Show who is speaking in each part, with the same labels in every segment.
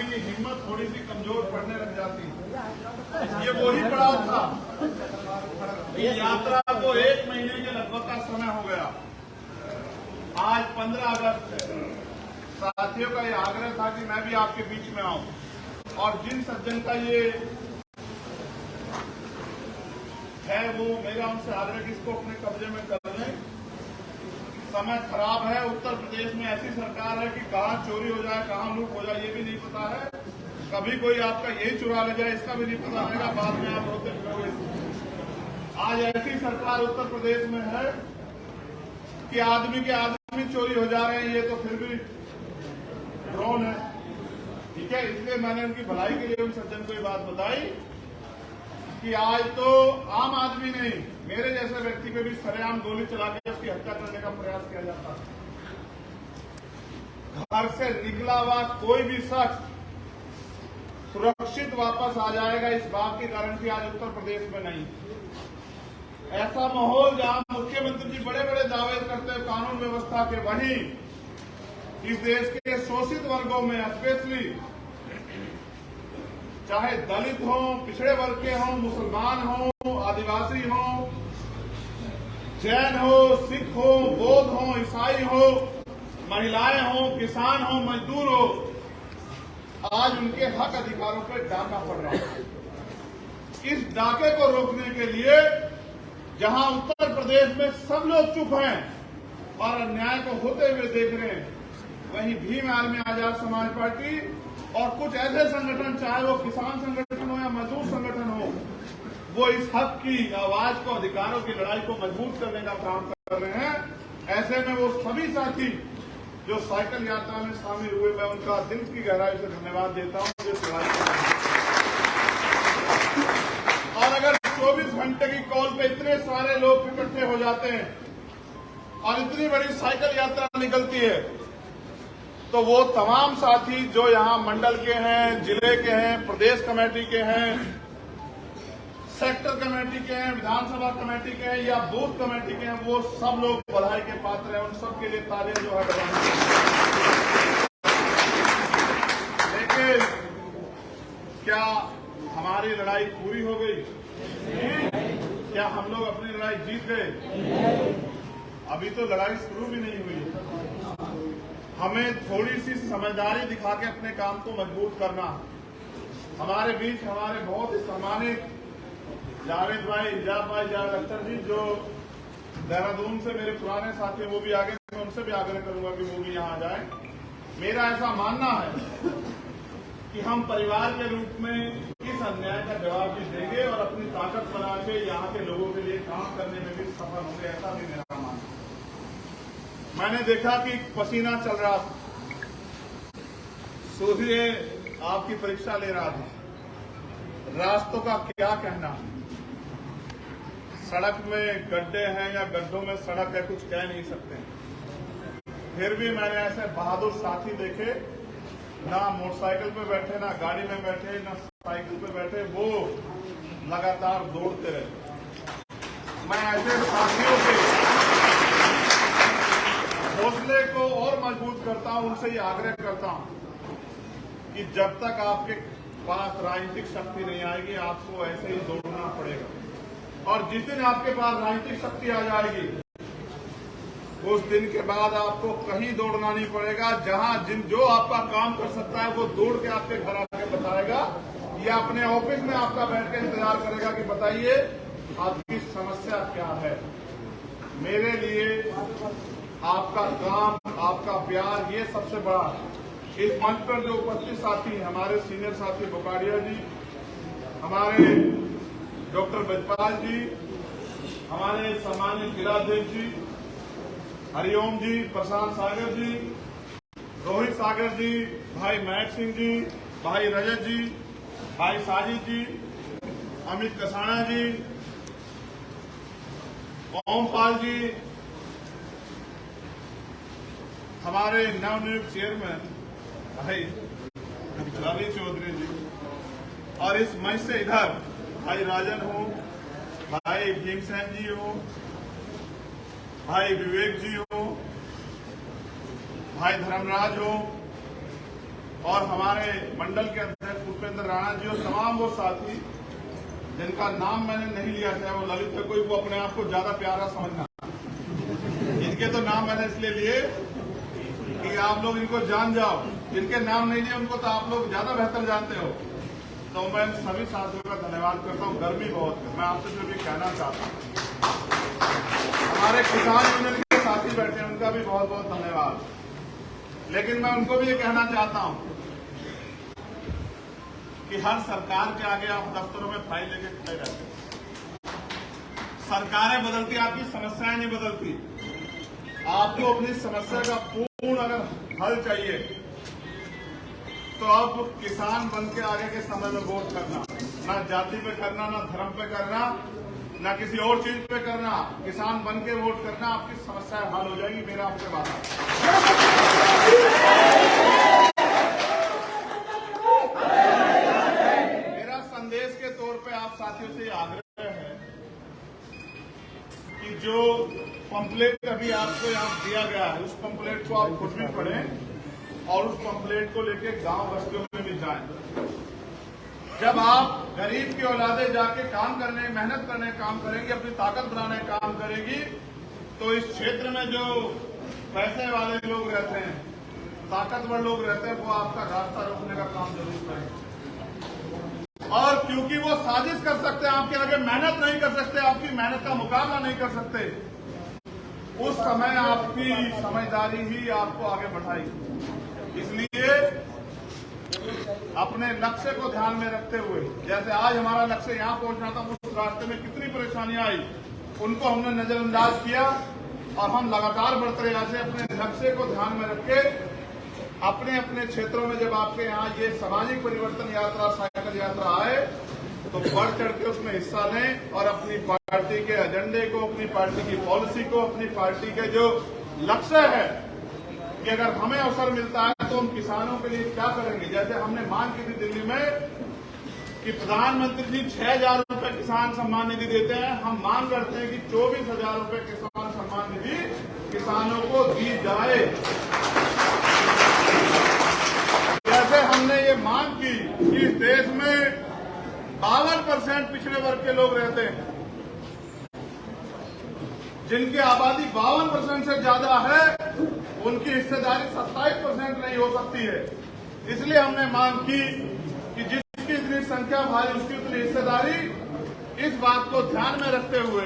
Speaker 1: की हिम्मत थोड़ी सी कमजोर पड़ने लग जाती है। ये वही पड़ाव था। ये यात्रा को 1 महीने के लगभग का समय हो गया। आज 15 अगस्त है। साथियों का ये आग्रह था कि मैं भी आपके बीच में आऊं और जिन सज्जन का ये है वो मेरा उनसे आग्रह कि इसको अपने कब्जे में कर लें। समय खराब है। उत्तर प्रदेश में ऐसी सरकार है कि कहां चोरी हो जाए, कहां लूट हो जाए, ये भी नहीं पता है। कभी कोई आपका यही चुरा ले जाए, इसका भी नहीं पता रहेगा। बाद में आप रोते फिरोगे। आज ऐसी सरकार उत्तर प्रदेश में है कि आदमी के आदमी चोरी हो जा रहे हैं। ये तो फिर भी ड्रोन है, ठीक है। इसलिए मैंने उनकी भलाई के लिए उन सज्जन को ये बात बताई कि आज तो आम आदमी नहीं, मेरे जैसे व्यक्ति पे भी सरेआम गोली चला के उसकी हत्या करने का प्रयास किया जाता है। घर से निकला हुआ कोई भी शख्स सुरक्षित वापस आ जाएगा, इस बात की गारंटी आज उत्तर प्रदेश में नहीं। ऐसा माहौल जहां मुख्यमंत्री जी बड़े बड़े दावे करते हैं कानून व्यवस्था के, वहीं इस देश के शोषित वर्गों में स्पेशली चाहे दलित हो, पिछड़े वर्ग के हों, मुसलमान हो, आदिवासी हो, जैन हो, सिख हो, बौद्ध हो, ईसाई हो, महिलाएं हो, किसान हो, मजदूर हो, आज उनके हक अधिकारों पर डाका पड़ रहा है। इस डाके को रोकने के लिए जहां उत्तर प्रदेश में सब लोग चुप हैं और अन्याय को होते हुए देख रहे हैं, वहीं भीम आर्मी आजाद समाज पार्टी और कुछ ऐसे संगठन, चाहे वो किसान संगठन हो या मजदूर संगठन हो, वो इस हक की आवाज को, अधिकारों की लड़ाई को मजबूत करने का काम कर रहे हैं। ऐसे में वो सभी साथी जो साइकिल यात्रा में शामिल हुए, मैं उनका दिल की गहराई से धन्यवाद देता हूं। और अगर 24 घंटे की कॉल पे इतने सारे लोग इकट्ठे हो जाते हैं और इतनी बड़ी साइकिल यात्रा निकलती है, तो वो तमाम साथी जो यहाँ मंडल के हैं, जिले के हैं, प्रदेश कमेटी के हैं, सेक्टर कमेटी के हैं, विधानसभा कमेटी के हैं या बूथ कमेटी के हैं, वो सब लोग बधाई के पात्र हैं। उन सब के लिए तालियां जो है बजानी। लेकिन क्या हमारी लड़ाई पूरी हो गई? क्या हम लोग अपनी लड़ाई जीत गए? अभी तो लड़ाई शुरू भी नहीं हुई। हमें थोड़ी सी समझदारी दिखा के अपने काम को मजबूत करना। हमारे बीच हमारे बहुत सम्मानित जावेद भाई, हिजाब भाई, जावेद अख्तर जी, जो देहरादून से मेरे पुराने साथी, वो भी आगे, मैं उनसे भी आग्रह करूंगा कि वो भी यहाँ जाए। मेरा ऐसा मानना है कि हम परिवार के रूप में इस अन्याय का जवाब भी देंगे और अपनी ताकत बना के यहाँ के लोगों के लिए काम करने में भी सफल होंगे, ऐसा भी मेरा मानना है। मैंने देखा कि पसीना चल रहा था, सूर्य आपकी परीक्षा ले रहा था। रास्तों का क्या कहना, सड़क में गड्ढे हैं या गड्ढों में सड़क है, कुछ कह नहीं सकते। फिर भी मैंने ऐसे बहादुर साथी देखे, ना मोटरसाइकिल पे बैठे, ना गाड़ी में बैठे, ना साइकिल पे बैठे, वो लगातार दौड़ते रहे। मैं ऐसे साथियों के हौसले को और मजबूत करता हूं, उनसे ये आग्रह करता हूं कि जब तक आपके पास राजनीतिक शक्ति नहीं आएगी, आपको ऐसे ही दौड़ना पड़ेगा। और जिस दिन आपके पास राजनीतिक शक्ति आ जाएगी, उस दिन के बाद आपको कहीं दौड़ना नहीं पड़ेगा। जहां जो आपका काम कर सकता है, वो दौड़ के आपके घर आके बताएगा या अपने ऑफिस में आपका बैठ के इंतजार करेगा कि बताइए आपकी समस्या क्या है। मेरे लिए आपका काम, आपका प्यार, ये सबसे बड़ा है। इस मंच पर जो उपस्थित साथी, हमारे सीनियर साथी बोकाडिया जी, हमारे डॉक्टर बजपाल जी, हमारे सम्मानित जिलाध्यक्ष जी, हरिओम जी, प्रशांत सागर जी, रोहित सागर जी, भाई मैट सिंह जी, भाई रजत जी, भाई साजिद जी, अमित कसाना जी, ओमपाल जी, हमारे नवनियुक्त चेयरमैन भाई रवि चौधरी जी, और इस मंच से इधर भाई राजन हो, भाई भीमसेन जी हो, भाई विवेक जी हो, भाई धर्मराज हो, और हमारे मंडल के अध्यक्ष उपेंद्र राणा जी और तमाम वो साथी जिनका नाम मैंने नहीं लिया, चाहे वो ललित है कोई, वो अपने आप को ज्यादा प्यारा समझना, इनके तो नाम मैंने इसलिए लिए कि आप लोग इनको जान जाओ, जिनके नाम नहीं लिए उनको तो आप लोग ज्यादा बेहतर जानते हो। तो मैं सभी साथियों का धन्यवाद करता हूँ। गर्मी बहुत है, मैं आपसे जो भी कहना चाहता हूँ, हमारे किसान यूनियन के साथी बैठे हैं उनका भी बहुत बहुत धन्यवाद। लेकिन मैं उनको भी ये कहना चाहता हूँ कि हर सरकार के आगे आप दफ्तरों में फाइल लेके खड़े रहते हैं। सरकारें बदलती, आपकी समस्याएं नहीं बदलती। आपको अपनी समस्या का पूर्ण अगर हल चाहिए तो अब किसान बन के आगे के समय में वोट करना, ना जाति पे करना, ना धर्म पे करना, ना किसी और चीज पे करना, किसान बन के वोट करना, आपकी समस्याएं हल हो जाएगी, मेरा आपसे वादा। मेरा संदेश के तौर पे आप साथियों से आग्रह है कि जो पंपलेट अभी आपको यहाँ दिया गया है, उस पंपलेट को आप खुद भी पढ़ें और उस पंपलेट को लेके गांव बस्तियों में भी जाएं। जब आप गरीब की औलादे जाके काम करने, मेहनत करने काम करेंगी, अपनी ताकत बढ़ाने काम करेगी, तो इस क्षेत्र में जो पैसे वाले लोग रहते हैं, ताकतवर लोग रहते हैं, वो आपका रास्ता रोकने का काम जरूर करेंगे। और क्योंकि वो साजिश कर सकते हैं, आपके आगे मेहनत नहीं कर सकते, आपकी मेहनत का मुकाबला नहीं कर सकते, उस समय आपकी समझदारी ही आपको आगे बढ़ाएगी। इसलिए अपने लक्ष्य को ध्यान में रखते हुए, जैसे आज हमारा लक्ष्य यहाँ पहुंचना था, उस रास्ते में कितनी परेशानियां आई, उनको हमने नजरअंदाज किया और हम लगातार बढ़ते रहे। ऐसे अपने लक्ष्य को ध्यान में रख के अपने अपने क्षेत्रों में जब आपके यहाँ ये सामाजिक परिवर्तन यात्रा, साइकिल यात्रा आए, तो बढ़ चढ़ के उसमें हिस्सा लें और अपनी पार्टी के एजेंडे को, अपनी पार्टी की पॉलिसी को, अपनी पार्टी के जो लक्ष्य है कि अगर हमें अवसर मिलता है तो हम किसानों के लिए क्या करेंगे। जैसे हमने मांग की थी दिल्ली में कि प्रधानमंत्री जी 6,000 रुपए किसान सम्मान निधि देते हैं, हम मांग करते हैं कि 24,000 रुपए किसान सम्मान निधि किसानों को दी जाए। जैसे हमने ये मांग की कि इस देश में 52% पिछड़े वर्ग के लोग रहते हैं, जिनकी आबादी 52% से ज्यादा है, उनकी हिस्सेदारी 27% नहीं हो सकती है। इसलिए हमने मांग की कि जिसकी इतनी संख्या भारी, उसकी उतनी हिस्सेदारी। इस बात को ध्यान में रखते हुए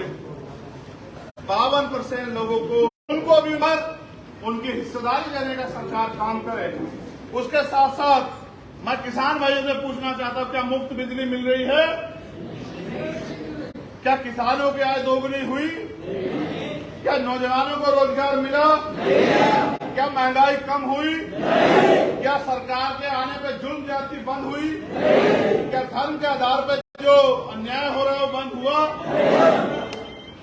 Speaker 1: 52% लोगों को, उनको भी उनकी हिस्सेदारी देने का सरकार काम करे। उसके साथ साथ मैं किसान भाइयों से पूछना चाहता हूं, क्या मुफ्त बिजली मिल रही है? क्या किसानों की आय दोगुनी हुई? क्या नौजवानों को रोजगार मिला? क्या महंगाई कम हुई? क्या सरकार के आने पे जुल्म ज्यादती बंद हुई? क्या धर्म के आधार पर जो अन्याय हो रहा है वो बंद हुआ?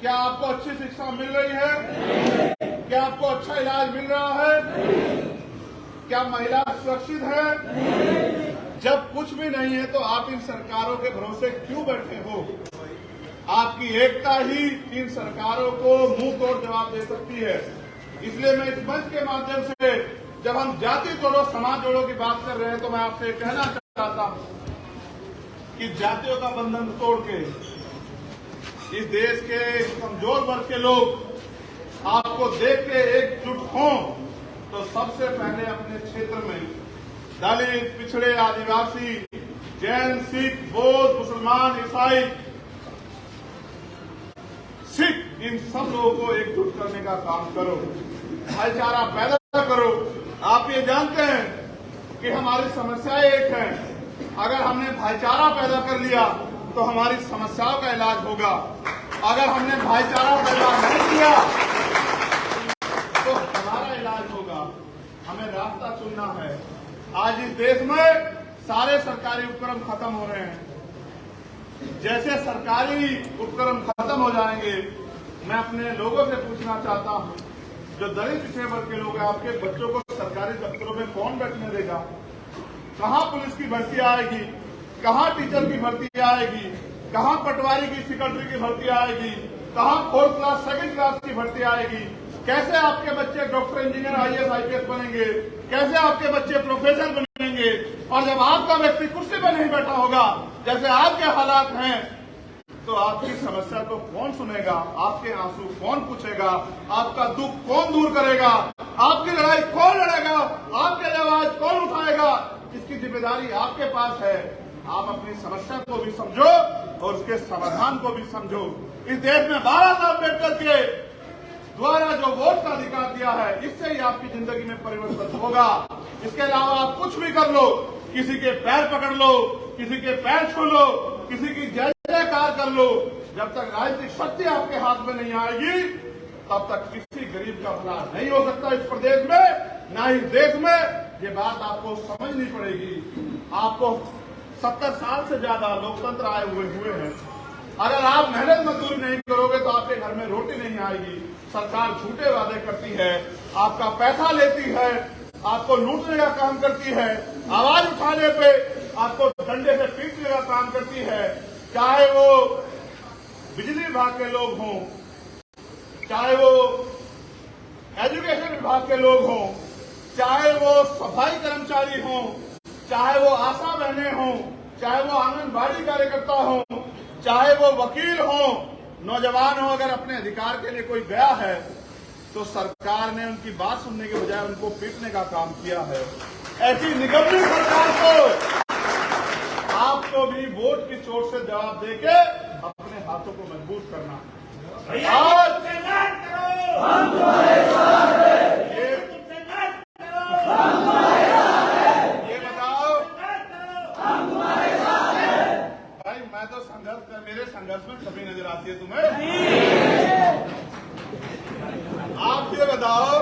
Speaker 1: क्या आपको अच्छी शिक्षा मिल रही है? क्या आपको अच्छा इलाज मिल रहा है? क्या महिला सुरक्षित है? जब कुछ भी नहीं है तो आप इन सरकारों के भरोसे क्यों बैठे हो? आपकी एकता ही इन सरकारों को मुंह तोड़ जवाब दे सकती है। इसलिए मैं इस मंच के माध्यम से, जब हम जाति जोड़ो, समाज जोड़ो की बात कर रहे हैं, तो मैं आपसे कहना चाहता हूं कि जातियों का बंधन तोड़ के इस देश के कमजोर वर्ग के लोग आपको देख के एकजुट हों, तो सबसे पहले अपने क्षेत्र में दलित, पिछड़े, आदिवासी, जैन, सिख, बौद्ध, मुसलमान, ईसाई, सिख, इन सब लोगों को एकजुट करने का काम करो, भाईचारा पैदा करो। आप ये जानते हैं कि हमारी समस्याएं एक है, अगर हमने भाईचारा पैदा कर लिया तो हमारी समस्याओं का इलाज होगा। अगर हमने भाईचारा पैदा नहीं किया तो हमारा इलाज होगा। हमें रास्ता चुनना है। आज इस देश में सारे सरकारी उपक्रम खत्म हो रहे हैं। जैसे सरकारी उपक्रम खत्म हो जाएंगे, मैं अपने लोगों से पूछना चाहता हूं, जो दलित पिछड़े वर्ग के लोग हैं, आपके बच्चों को सरकारी दफ्तरों में कौन बैठने देगा? कहां पुलिस की भर्ती आएगी? कहां टीचर की भर्ती आएगी? कहां पटवारी की, सेक्रेटरी की भर्ती आएगी? कहां 4th क्लास, 2nd क्लास की भर्ती आएगी? कैसे आपके बच्चे डॉक्टर, इंजीनियर, IAS, IPS बनेंगे? कैसे आपके बच्चे प्रोफेसर बनेंगे? और जब आपका व्यक्ति कुर्सी पर नहीं बैठा होगा, जैसे आज के हालात हैं, तो आपकी समस्या को कौन सुनेगा, आपके आंसू कौन पूछेगा, आपका दुख कौन दूर करेगा, आपकी लड़ाई कौन लड़ेगा, आपके आवाज कौन उठाएगा, इसकी जिम्मेदारी आपके पास है। आप अपनी समस्या को भी समझो और उसके समाधान को भी समझो। इस देश में बाबा साहब अम्बेडकर के द्वारा जो वोट का अधिकार दिया है, इससे ही आपकी जिंदगी में परिवर्तन होगा। इसके अलावा आप कुछ भी कर लो, किसी के पैर पकड़ लो, किसी के पैर छू लो, किसी की जय जयकार कर लो, जब तक राजनीतिक शक्ति आपके हाथ में नहीं आएगी, तब तक किसी गरीब का भला नहीं हो सकता इस प्रदेश में, ना ही देश में। ये बात आपको समझनी पड़ेगी। आपको 70 साल से ज्यादा लोकतंत्र आए हुए हैं। अगर आप मेहनत मजदूरी नहीं करोगे तो आपके घर में रोटी नहीं आएगी। सरकार झूठे वादे करती है, आपका पैसा लेती है, आपको लूटने का काम करती है, आवाज उठाने पे आपको डंडे से पीटने का काम करती है। चाहे वो बिजली विभाग के लोग हों, चाहे वो एजुकेशन विभाग के लोग हों, चाहे वो सफाई कर्मचारी हों, चाहे वो आशा बहनें हों, चाहे वो आंगनबाड़ी कार्यकर्ता हों, चाहे वो वकील हों, नौजवान हो, अगर अपने अधिकार के लिए कोई गया है तो सरकार ने उनकी बात सुनने के बजाय उनको पीटने का काम किया है। ऐसी निगम्य सरकार को आपको भी वोट की चोट से जवाब देके अपने हाथों को मजबूत करना। आज हम तुम्हारे साथ हैं। ये बताओ, हम तुम्हारे साथ हैं। भाई मैं तो मेरे संघर्ष में कभी नजर आती है तुम्हें? आप ये बताओ,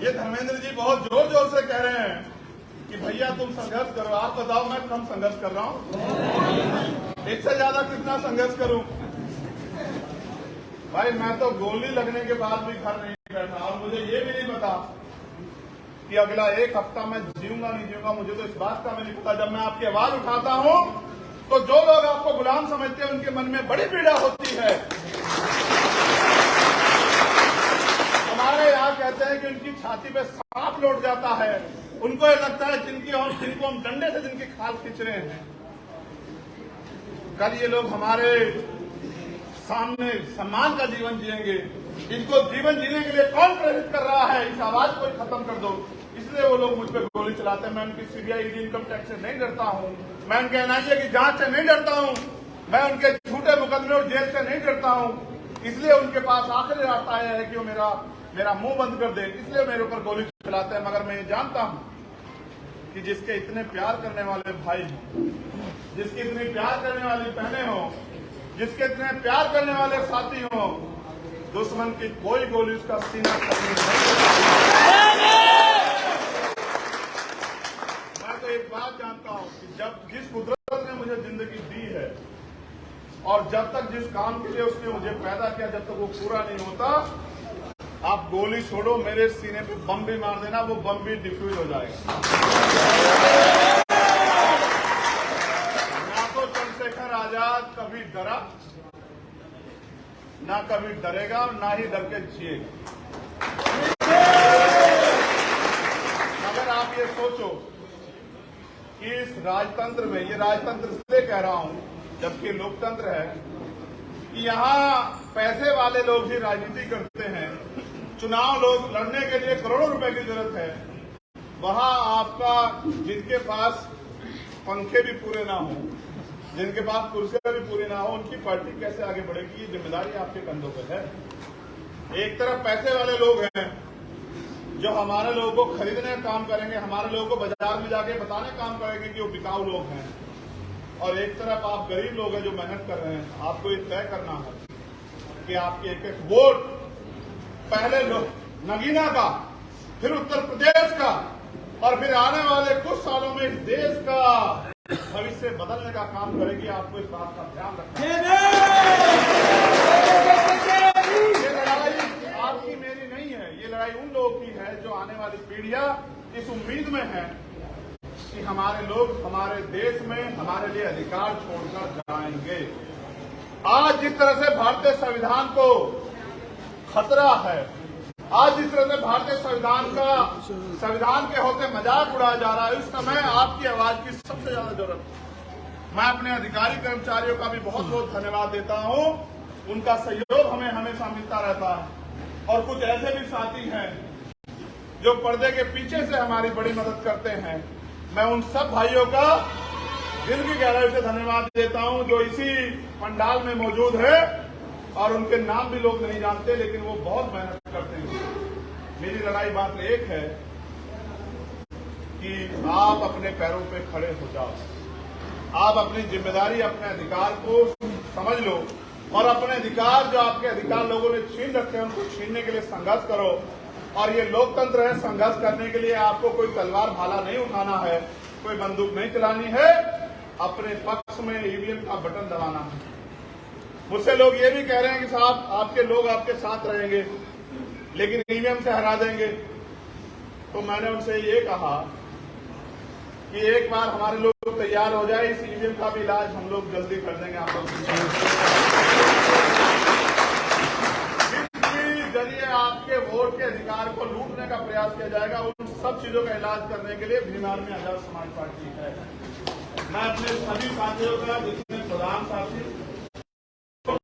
Speaker 1: ये धर्मेंद्र जी बहुत जोर जोर से कह रहे हैं कि भैया तुम संघर्ष करो। आप बताओ मैं कम संघर्ष कर रहा हूं? इससे ज्यादा कितना संघर्ष करूं? भाई मैं तो गोली लगने के बाद भी घर नहीं बैठा, और मुझे ये भी नहीं पता कि अगला एक हफ्ता मैं जीऊंगा नहीं जीऊंगा। मुझे तो इस बात का भी नहीं पता। जब मैं आपकी आवाज उठाता हूं तो जो लोग आपको गुलाम समझते हैं उनके मन में बड़ी पीड़ा होती है। हमारे यहाँ कहते हैं कि उनकी छाती पे सांप लौट जाता है। उनको ये लगता है जिनको हम डंडे से जिनकी खाल खींच रहे हैं। कल ये लोग हमारे सामने सम्मान का जीवन जिएंगे। इनको जीवन जीने के लिए कौन प्रेरित कर रहा है? इस आवाज को खत्म कर दो। इसलिए वो लोग मुझ पर गोली चलाते हैं। मैं उनकी सीबीआई इनकम टैक्स से नहीं डरता हूं, मैं उनके एनआईए की जांच से नहीं डरता हूं, मैं उनके झूठे मुकदमे और जेल से नहीं डरता हूं। इसलिए उनके पास आखिरी रास्ता आया है कि वो मेरा मुंह बंद कर दे, इसलिए मेरे ऊपर गोली चलाते हैं। मगर मैं ये जानता हूं कि जिसके इतने प्यार करने वाले भाई हों, जिसकी इतनी प्यार करने वाली बहनें हों, जिसके इतने प्यार करने वाले साथी हों, दुश्मन की कोई गोली उसका सीना खत्म नहीं। मैं तो एक बात जानता हूं कि जब जिस कुदरत ने मुझे जिंदगी दी है और जब तक जिस काम के लिए उसने मुझे पैदा किया, जब तक वो पूरा नहीं होता, आप गोली छोड़ो, मेरे सीने पे बम भी मार देना, वो बम भी डिफ्यूज हो जाएगा। ना तो चंद्रशेखर आजाद कभी डरा, ना कभी डरेगा, और ना ही डर के जिएगा। अगर आप ये सोचो कि इस राजतंत्र में, ये राजतंत्र इसलिए कह रहा हूं जबकि लोकतंत्र है, कि यहाँ पैसे वाले लोग ही राजनीति करते हैं। चुनाव लोग लड़ने के लिए करोड़ों रुपए की जरूरत है। वहां आपका जिनके पास पंखे भी पूरे ना हो, जिनके पास कुर्सियां भी पूरी ना हो, उनकी पार्टी कैसे आगे बढ़ेगी? ये जिम्मेदारी आपके कंधों पर है। एक तरफ पैसे वाले लोग हैं जो हमारे लोगों को खरीदने का काम करेंगे, हमारे लोगों को बाजार में जाके बताने का काम करेंगे कि वो बिकाऊ लोग हैं, और एक तरफ आप गरीब लोग हैं जो मेहनत कर रहे हैं। आपको ये तय करना है कि आपके एक एक वोट, पहले नगीना का, फिर उत्तर प्रदेश का, और फिर आने वाले कुछ सालों में इस देश का भविष्य बदलने का काम करेगी। आपको इस बात का ध्यान रखना है। ये लड़ाई आपकी मेरी नहीं है, ये लड़ाई उन लोगों की है जो आने वाली पीढ़ियां इस उम्मीद में है कि हमारे लोग हमारे देश में हमारे लिए अधिकार छोड़कर जाएंगे। आज जिस तरह से भारतीय संविधान को खतरा है, आज जिस तरह से भारतीय संविधान के होते मजाक उड़ाया जा रहा है, इस समय आपकी आवाज की सबसे ज्यादा जरूरत है। मैं अपने अधिकारी कर्मचारियों का भी बहुत बहुत धन्यवाद देता हूं, उनका सहयोग हमें हमेशा मिलता रहता है। और कुछ ऐसे भी साथी हैं जो पर्दे के पीछे से हमारी बड़ी मदद करते हैं। मैं उन सब भाइयों का दिल की गहराई से धन्यवाद देता हूं जो इसी पंडाल में मौजूद है, और उनके नाम भी लोग नहीं जानते, लेकिन वो बहुत मेहनत करते हैं। मेरी लड़ाई बात एक है कि आप अपने पैरों पे खड़े हो जाओ, आप अपनी जिम्मेदारी, अपने अधिकार को समझ लो, और अपने अधिकार जो आपके अधिकार लोगों ने छीन रखे हैं उनको छीनने के लिए संघर्ष करो। और ये लोकतंत्र है, संघर्ष करने के लिए आपको कोई तलवार भाला नहीं उठाना है, कोई बंदूक नहीं चलानी है, अपने पक्ष में ईवीएम का बटन दबाना है। मुझसे लोग ये भी कह रहे हैं कि साहब आपके लोग आपके साथ रहेंगे लेकिन ईवीएम से हरा देंगे। तो मैंने उनसे ये कहा कि एक बार हमारे लोग तैयार हो जाए, इस ईवीएम का भी इलाज हम लोग जल्दी कर देंगे। आप लोग जरिए आपके वोट के अधिकार को लूटने का प्रयास किया जाएगा, उन सब चीजों का इलाज करने के लिए भीम आर्मी आजाद समाज पार्टी है। मैं अपने सभी साथियों का, जिसमें प्रधान साथी